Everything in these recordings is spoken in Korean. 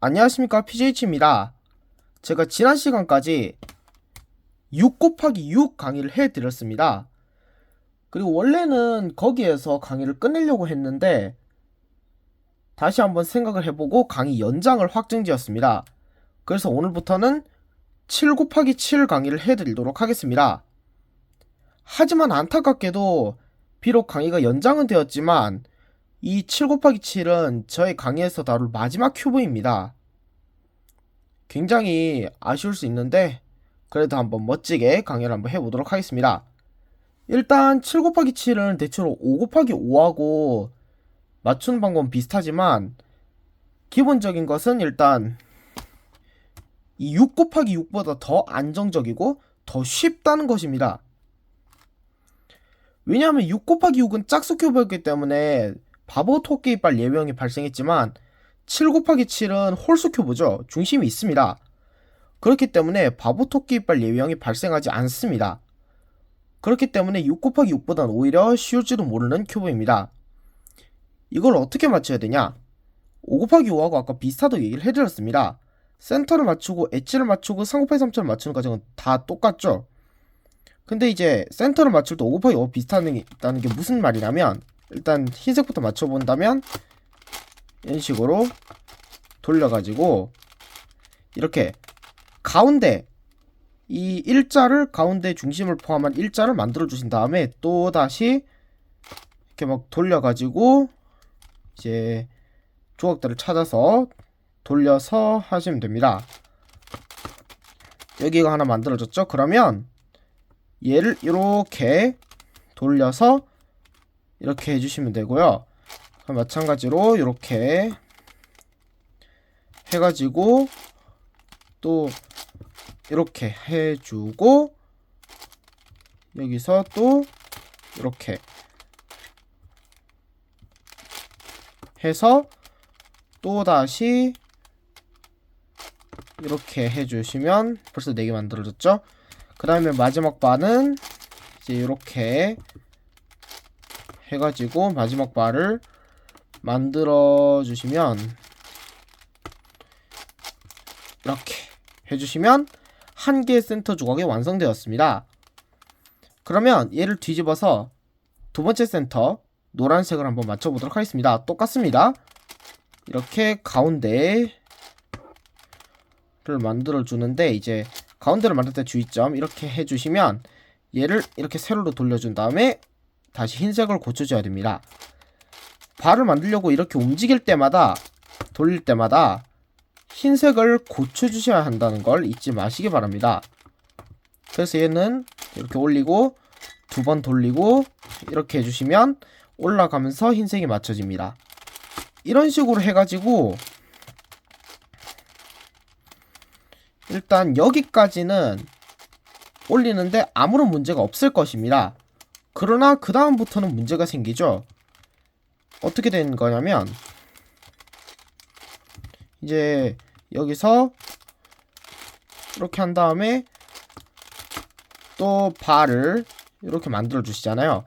안녕하십니까, PJH입니다. 제가 지난 시간까지 6 곱하기 6 강의를 해드렸습니다. 그리고 원래는 거기에서 강의를 끝내려고 했는데 다시 한번 생각을 해보고 강의 연장을 확정지었습니다. 그래서 오늘부터는 7 곱하기 7 강의를 해드리도록 하겠습니다. 하지만 안타깝게도 비록 강의가 연장은 되었지만 이 7 곱하기 7은 저의 강의에서 다룰 마지막 큐브입니다. 굉장히 아쉬울 수 있는데 그래도 한번 멋지게 강의를 한번 해보도록 하겠습니다. 일단 7 곱하기 7은 대체로 5 곱하기 5하고 맞추는 방법은 비슷하지만 기본적인 것은 일단 이 6 곱하기 6보다 더 안정적이고 더 쉽다는 것입니다. 왜냐하면 6 곱하기 6은 짝수 큐브였기 때문에 바보 토끼 이빨 예외형이 발생했지만 7 곱하기 7은 홀수 큐브죠. 중심이 있습니다. 그렇기 때문에 바보 토끼 이빨 예외형이 발생하지 않습니다. 그렇기 때문에 6 곱하기 6보다는 오히려 쉬울지도 모르는 큐브입니다. 이걸 어떻게 맞춰야 되냐? 5 곱하기 5하고 아까 비슷하다고 얘기를 해드렸습니다. 센터를 맞추고 엣지를 맞추고 3 곱하기 3처럼 맞추는 과정은 다 똑같죠? 근데 이제 센터를 맞출 때 5 곱하기 5가 비슷하다는 게 무슨 말이냐면 일단 흰색부터 맞춰본다면 이런 식으로 돌려가지고 이렇게 가운데 이 일자를 가운데 중심을 포함한 일자를 만들어 주신 다음에 또 다시 이렇게 막 돌려가지고 이제 조각들을 찾아서 돌려서 하시면 됩니다. 여기가 하나 만들어졌죠? 그러면 얘를 이렇게 돌려서 이렇게 해주시면 되고요. 마찬가지로 이렇게 해가지고 또 이렇게 해주고 여기서 또 이렇게 해서 또 다시 이렇게 해주시면 벌써 4개 만들어졌죠. 그 다음에 마지막 바는 이제 이렇게 해가지고 마지막 바를 만들어 주시면 이렇게 해주시면 한 개의 센터 조각이 완성되었습니다. 그러면 얘를 뒤집어서 두 번째 센터 노란색을 한번 맞춰보도록 하겠습니다. 똑같습니다. 이렇게 가운데를 만들어 주는데 이제 가운데를 만들 때 주의점 이렇게 해주시면 얘를 이렇게 세로로 돌려준 다음에 다시 흰색을 고쳐줘야 됩니다. 발을 만들려고 이렇게 움직일 때마다 돌릴 때마다 흰색을 고쳐주셔야 한다는 걸 잊지 마시기 바랍니다. 그래서 얘는 이렇게 올리고 두 번 돌리고 이렇게 해주시면 올라가면서 흰색이 맞춰집니다. 이런 식으로 해가지고 일단 여기까지는 올리는데 아무런 문제가 없을 것입니다. 그러나 그 다음부터는 문제가 생기죠. 어떻게 되는 거냐면 이제 여기서 이렇게 한 다음에 또 발을 이렇게 만들어 주시잖아요.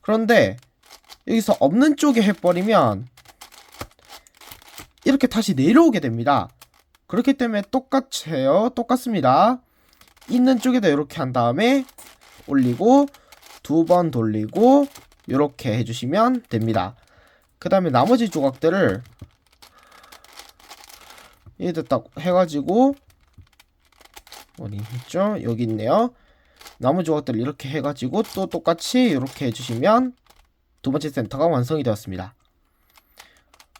그런데 여기서 없는 쪽에 해버리면 이렇게 다시 내려오게 됩니다. 그렇기 때문에 똑같습니다. 있는 쪽에다 이렇게 한 다음에 올리고 두 번 돌리고 이렇게 해주시면 됩니다. 그 다음에 나머지 조각들을 얘들 딱 해가지고 어디 있죠? 여기 있네요. 나머지 조각들을 이렇게 해가지고 또 똑같이 이렇게 해주시면 두 번째 센터가 완성이 되었습니다.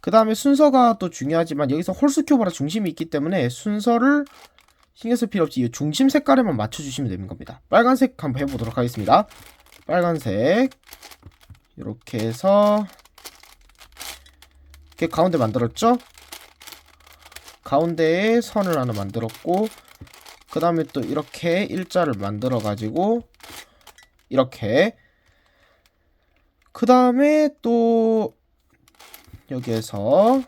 그 다음에 순서가 또 중요하지만 여기서 홀수 큐브라 중심이 있기 때문에 순서를 신경 쓸 필요 없이 이 중심 색깔에만 맞춰주시면 되는 겁니다. 빨간색 한번 해보도록 하겠습니다. 빨간색 이렇게 해서 이렇게 가운데 만들었죠? 가운데에 선을 하나 만들었고 그 다음에 또 이렇게 일자를 만들어 가지고 이렇게 그 다음에 또 여기에서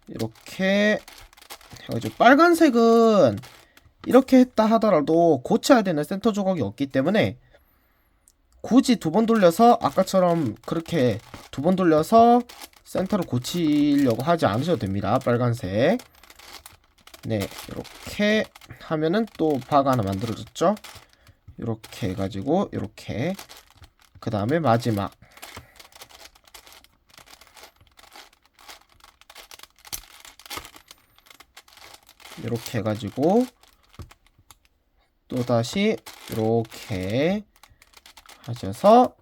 이렇게 해가지고 빨간색은 이렇게 했다 하더라도 고쳐야 되는 센터 조각이 없기 때문에 굳이 두 번 돌려서 아까처럼 그렇게 두 번 돌려서 센터를 고치려고 하지 않으셔도 됩니다. 빨간색. 네, 이렇게 하면은 또 바가 하나 만들어졌죠. 이렇게 해가지고 이렇게, 그 다음에 마지막 이렇게 해가지고 또다시 이렇게 하셔서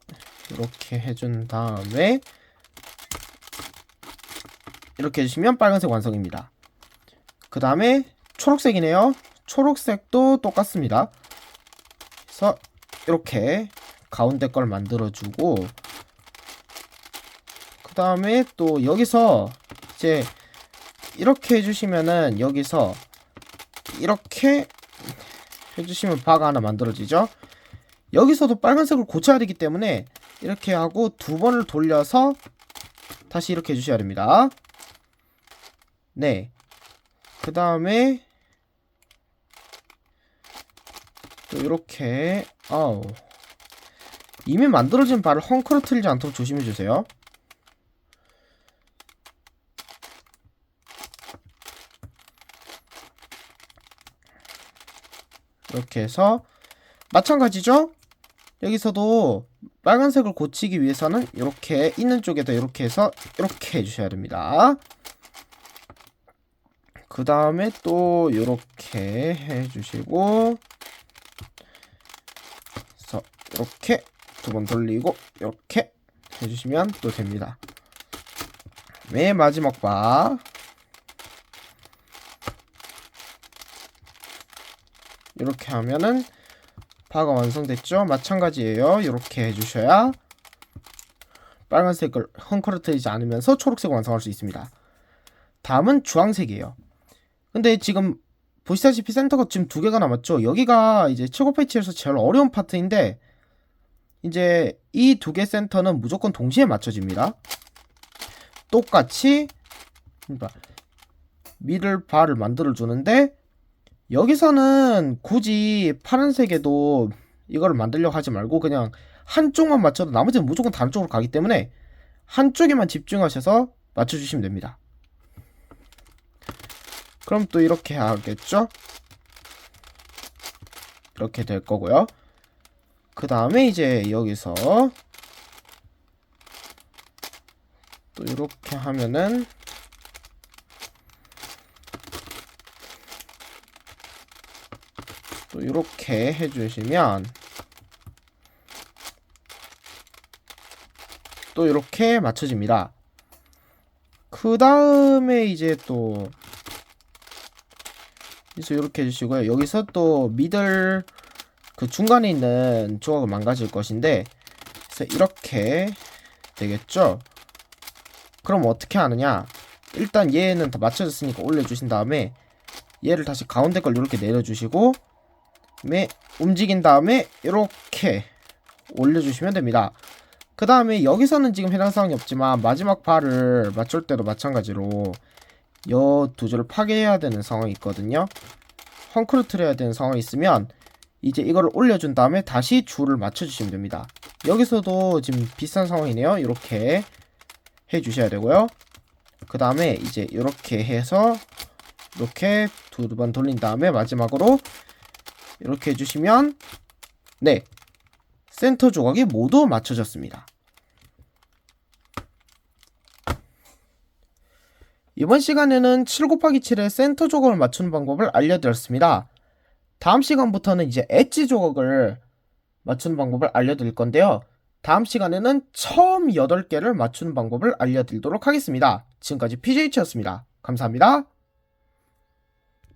이렇게 해준 다음에 이렇게 해주시면 빨간색 완성입니다. 그 다음에 초록색이네요. 초록색도 똑같습니다. 그래서 이렇게 가운데 걸 만들어주고, 그 다음에 또 여기서 이제 이렇게 해주시면은 여기서 이렇게 해주시면 바가 하나 만들어지죠. 여기서도 빨간색을 고쳐야 되기 때문에 이렇게 하고 두 번을 돌려서 다시 이렇게 해주셔야 됩니다. 네. 그 다음에 또 이렇게 이미 만들어진 바를 헝클어뜨리지 않도록 조심해주세요. 이렇게 해서 마찬가지죠? 여기서도 빨간색을 고치기 위해서는 이렇게 있는 쪽에다 이렇게 해서 이렇게 해주셔야 됩니다. 그 다음에 또 이렇게 해주시고, 그래서 이렇게 두 번 돌리고 이렇게 해주시면 또 됩니다. 맨 마지막 바 이렇게 하면은 바가 완성됐죠. 마찬가지예요. 이렇게 해주셔야 빨간색을 헝클어뜨리지 않으면서 초록색을 완성할 수 있습니다. 다음은 주황색이에요. 근데 지금 보시다시피 센터가 지금 두 개가 남았죠. 여기가 이제 최고 패치에서 제일 어려운 파트인데, 이제 이 두 개 센터는 무조건 동시에 맞춰집니다. 똑같이 그러니까 미들 바를 만들어 주는데, 여기서는 굳이 파란색에도 이거를 만들려고 하지 말고 그냥 한쪽만 맞춰도 나머지는 무조건 다른 쪽으로 가기 때문에 한쪽에만 집중하셔서 맞춰주시면 됩니다. 그럼 또 이렇게 하겠죠? 이렇게 될 거고요. 그 다음에 이제 여기서 또 이렇게 하면은 또 이렇게 해주시면 또 이렇게 맞춰집니다. 그 다음에 이제 또 이렇게 해주시고요. 여기서 또 미들 그 중간에 있는 조각을 망가질 것인데, 그래서 이렇게 되겠죠. 그럼 어떻게 하느냐, 일단 얘는 다 맞춰졌으니까 올려주신 다음에 얘를 다시 가운데 걸 이렇게 내려주시고 움직인 다음에 이렇게 올려주시면 됩니다. 그 다음에 여기서는 지금 해당 사항이 없지만 마지막 바를 맞출 때도 마찬가지로 이 두 줄을 파괴해야 되는 상황이 있거든요. 헝클어뜨려야 되는 상황이 있으면 이제 이거를 올려준 다음에 다시 줄을 맞춰주시면 됩니다. 여기서도 지금 비슷한 상황이네요. 이렇게 해주셔야 되고요. 그 다음에 이제 이렇게 해서 이렇게 두 번 돌린 다음에 마지막으로 이렇게 해주시면 네, 센터 조각이 모두 맞춰졌습니다. 이번 시간에는 7 곱하기 7의 센터 조각을 맞추는 방법을 알려드렸습니다. 다음 시간부터는 이제 엣지 조각을 맞추는 방법을 알려드릴 건데요. 다음 시간에는 처음 8개를 맞추는 방법을 알려드리도록 하겠습니다. 지금까지 PJ치였습니다. 감사합니다.